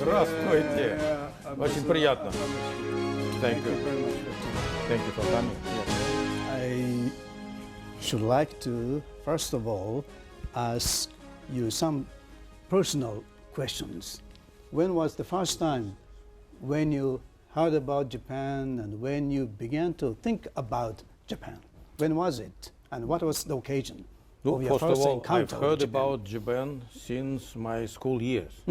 Здравствуйте. Очень приятно. Thank you. Thank you for coming. I should like to, first of all, ask you some personal questions. When was the first time when you heard about Japan and when you began to think about Japan? When was it? And what was the occasion of your First of first all, encounter I've heard with Japan? about Japan since my school years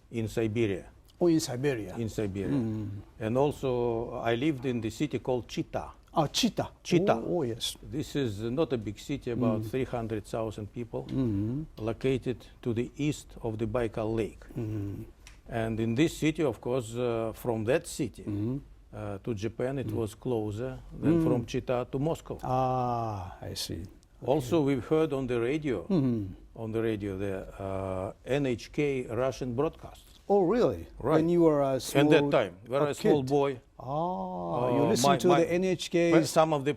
in Siberia. Oh, in Siberia. In Siberia. And also, I lived in the city called Chita. Oh, Chita. Chita. Oh, yes. This is not a big city, about 300,000 people, located to the east of the Baikal Lake. And in this city, of course, from that city to Japan, it was closer than from Chita to Moscow. Ah, I see. Also, we've heard on the radio, the NHK Russian broadcasts. Oh, really? Right. When you were a small At that time, when I was a small kid. boy. Ah, you listened to the NHK's Some of my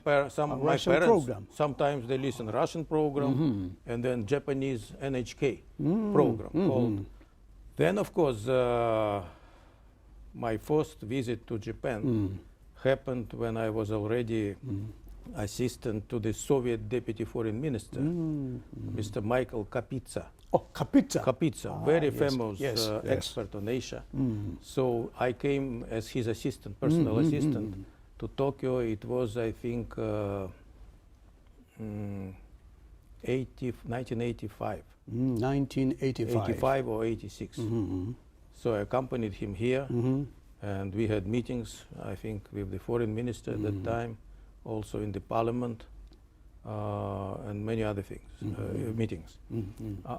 Russian parents, program. sometimes they listen Russian program and then Japanese NHK program called. Then, of course, my first visit to Japan happened when I was already assistant to the Soviet Deputy Foreign Minister, Mr. Michael Kapitsa. Oh, Kapitsa. Kapitsa, very yes, famous yes. expert on Asia. So I came as his assistant, personal assistant, to Tokyo. It was, I think, 1985. 1985. 85 or 86. So I accompanied him here, and we had meetings, I think, with the foreign minister at that time, also in the parliament, and many other things, meetings.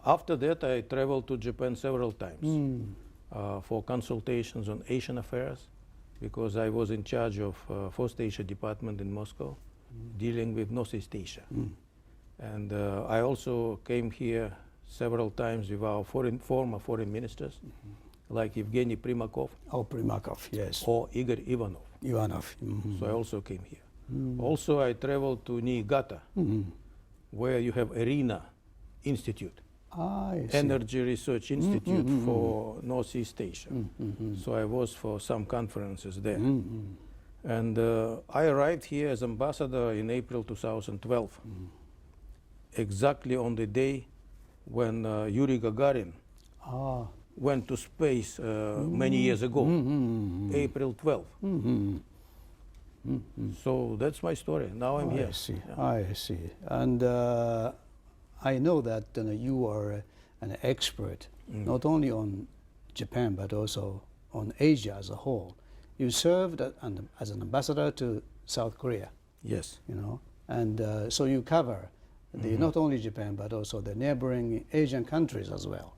After that, I traveled to Japan several times for consultations on Asian affairs, because I was in charge of First Asia Department in Moscow, dealing with Northeast Asia. And I also came here several times with our former foreign ministers, like Evgeny Primakov. Oh, Primakov, yes. Or Igor Ivanov. Ivanov. So I also came here. Also, I traveled to Niigata, where you have ARENA Institute, I see. Energy Research Institute for Northeast Asia. So I was for some conferences there. And I arrived here as ambassador in April 2012, exactly on the day when Yuri Gagarin went to space many years ago, April 12. So that's my story. Now I'm here. I see. Yeah. I see. And I know that you are an expert not only on Japan but also on Asia as a whole. You served as an ambassador to South Korea. Yes. You know, and so you cover not only Japan but also the neighboring Asian countries as well.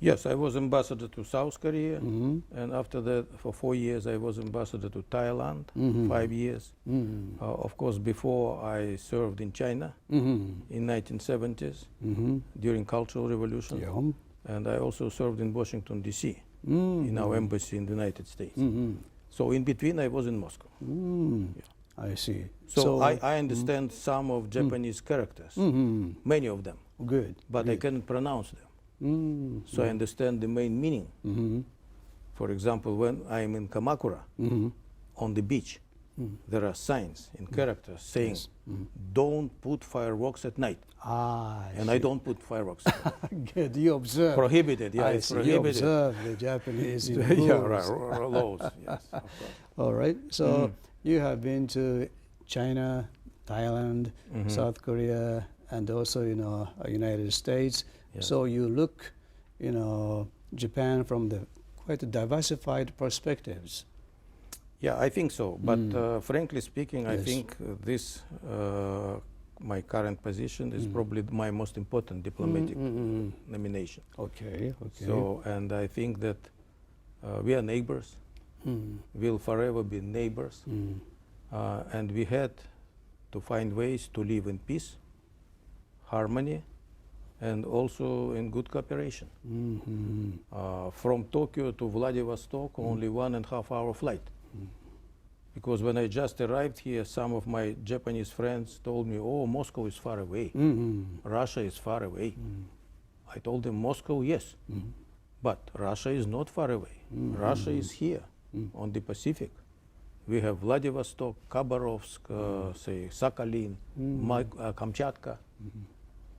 Yes, I was ambassador to South Korea, and after that, for 4 years, I was ambassador to Thailand, 5 years. Of course, before I served in China in 1970s during Cultural Revolution, and I also served in Washington, D.C., in our embassy in the United States. So in between, I was in Moscow. I see. So I understand some of Japanese characters, many of them. Good. But I cannot pronounce them. So I understand the main meaning. For example, when I'm in Kamakura, on the beach, there are signs in characters saying, don't put fireworks at night. And I don't put fireworks. Good, you observe. Prohibited, yeah, it's prohibited. You observe the Japanese rules. Yeah, right, laws, yes, of course. All right, so you have been to China, Thailand, South Korea, and also, United States. Yes. So you look, Japan from the quite diversified perspectives. Yeah, I think so. But frankly speaking, I think this, my current position is probably my most important diplomatic nomination. Okay, okay. So, and I think that we are neighbors. We'll forever be neighbors. And we had to find ways to live in peace, harmony, and also in good cooperation. From Tokyo to Vladivostok, only 1.5 hour flight. Because when I just arrived here, some of my Japanese friends told me, oh, Moscow is far away. Russia is far away. I told them, Moscow, yes. But Russia is not far away. Russia is here on the Pacific. We have Vladivostok, Khabarovsk, say Sakhalin, Kamchatka,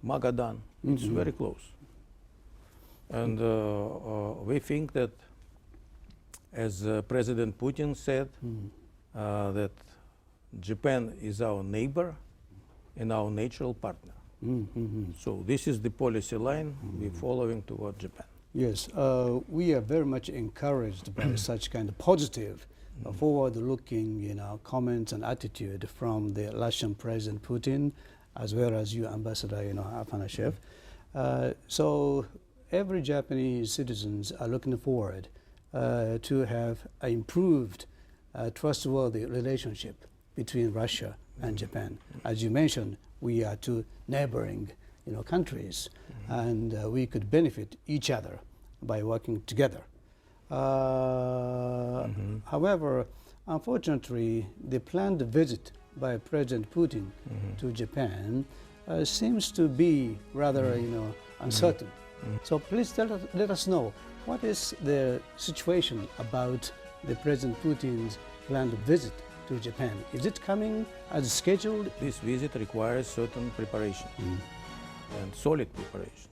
Magadan. It's very close. And we think that, as President Putin said, that Japan is our neighbor and our natural partner. So this is the policy line we're following toward Japan. Yes, we are very much encouraged by such kind of positive, forward-looking, comments and attitude from the Russian President Putin, as well as you, Ambassador, Afanasiev. So every Japanese citizens are looking forward to have an improved, trustworthy relationship between Russia and Japan. As you mentioned, we are two neighboring countries, and we could benefit each other by working together. However, unfortunately, the planned visit by President Putin to Japan seems to be rather uncertain. So please let us know, what is the situation about the President Putin's planned visit to Japan? Is it coming as scheduled? This visit requires certain preparation and solid preparation.